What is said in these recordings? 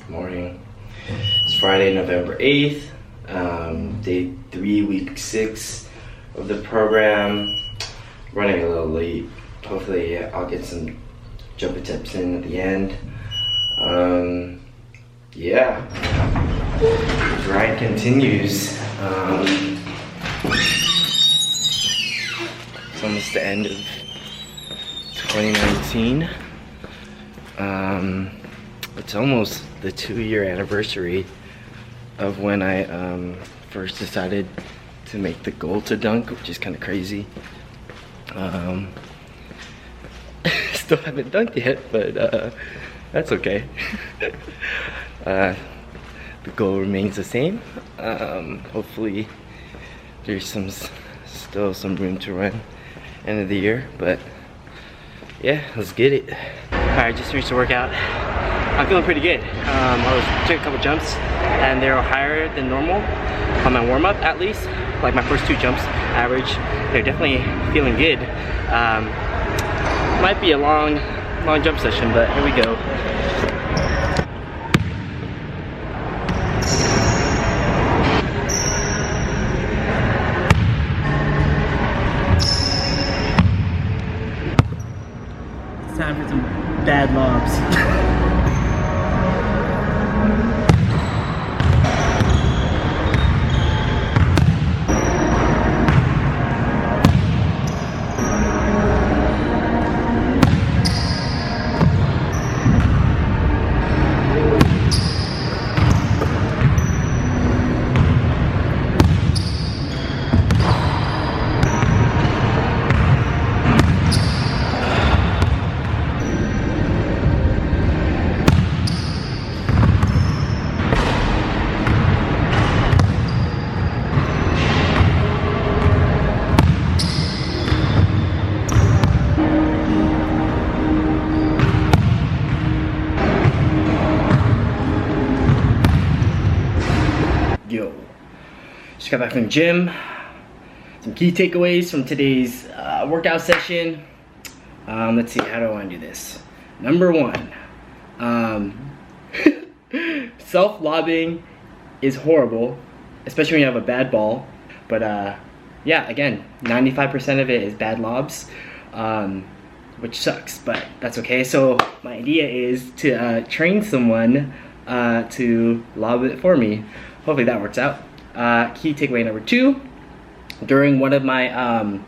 Morning. It's Friday, November 8th, day 3, week 6 of the program. Running a little late. Hopefully I'll get some jump attempts in at the end. Yeah, the grind continues. It's almost the end of 2019. It's almost the 2-year anniversary of when I first decided to make the goal to dunk, which is kind of crazy. Still haven't dunked yet, but that's okay. The goal remains the same. Hopefully there's still some room to run end of the year, but yeah, let's get it. Alright, just finished the workout. I'm feeling pretty good. I took a couple jumps and they were higher than normal on my warm-up, at least. Like my first 2 jumps average. They're definitely feeling good. Might be a long jump session, but here we go. It's time for some bad lobs. Yo, just got back from the gym. Some key takeaways from today's workout session. Let's see, how do I want to do this? Number 1, self-lobbing is horrible, especially when you have a bad ball. But yeah, again, 95% of it is bad lobs, which sucks, but that's okay. So my idea is to train someone to lob it for me. Hopefully that works out. Key takeaway number 2, during one of my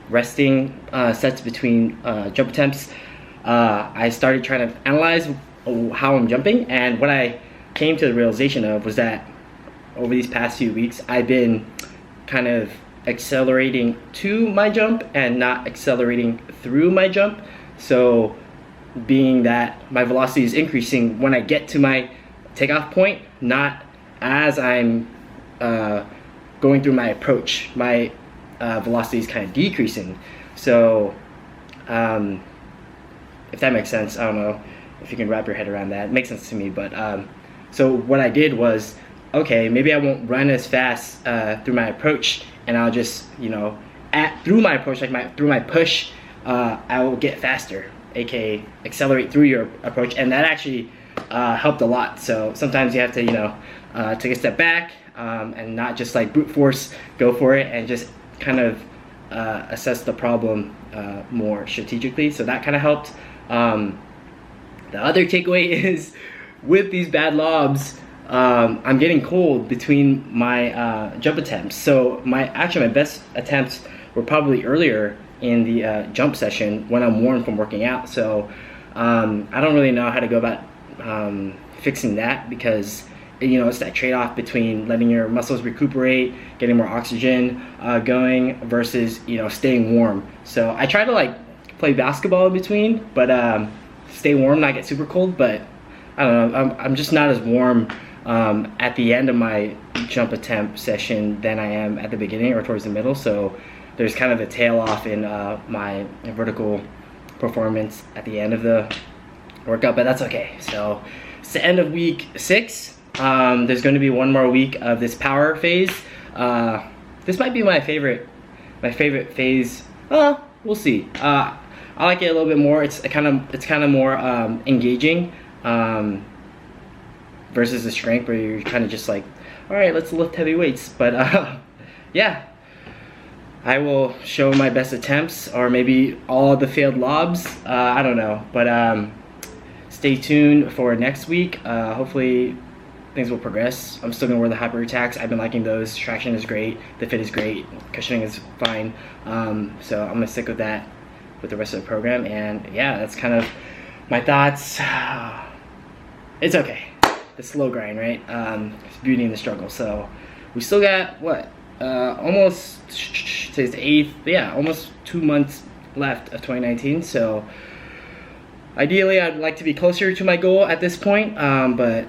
resting sets between jump attempts, I started trying to analyze how I'm jumping, and what I came to the realization of was that over these past few weeks I've been kind of accelerating to my jump and not accelerating through my jump. So being that my velocity is increasing when I get to my takeoff point, not as I'm going through my approach, my velocity is kind of decreasing. So if that makes sense, I don't know if you can wrap your head around that. It makes sense to me, but so what I did was, okay, maybe I won't run as fast through my approach, and I'll just, you know, through my approach, like through my push, I will get faster, aka accelerate through your approach, and that actually helped a lot. So sometimes you have to, you know, take a step back and not just like brute force go for it, and just kind of assess the problem more strategically. So that kind of helped. The other takeaway is, with these bad lobs, I'm getting cold between my jump attempts. So my best attempts were probably earlier in the jump session when I'm warm from working out. So I don't really know how to go about fixing that, because, you know, it's that trade-off between letting your muscles recuperate, getting more oxygen going, versus, you know, staying warm. So I try to like play basketball in between, but stay warm, not get super cold. But I don't know, I'm just not as warm at the end of my jump attempt session than I am at the beginning or towards the middle. So there's kind of a tail off in my vertical performance at the end of the workout, but that's okay. So it's the end of week 6. There's going to be one more week of this power phase. This might be my favorite phase. We'll see. I like it a little bit more. It's kind of more engaging. versus the strength where you're kind of just like, all right, let's lift heavy weights. But yeah, I will show my best attempts, or maybe all the failed lobs. I don't know, but stay tuned for next week. Hopefully things will progress. I'm still gonna wear the hyper attacks. I've been liking those. Traction is great, the fit is great, cushioning is fine. So I'm gonna stick with that with the rest of the program. And yeah, that's kind of my thoughts. It's okay, the slow grind, right? It's beauty in the struggle. So we still got what, almost, today's the 8th, yeah, almost 2 months left of 2019. So ideally I'd like to be closer to my goal at this point, but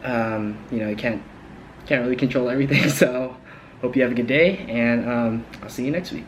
you know, you can't really control everything. So hope you have a good day, and I'll see you next week.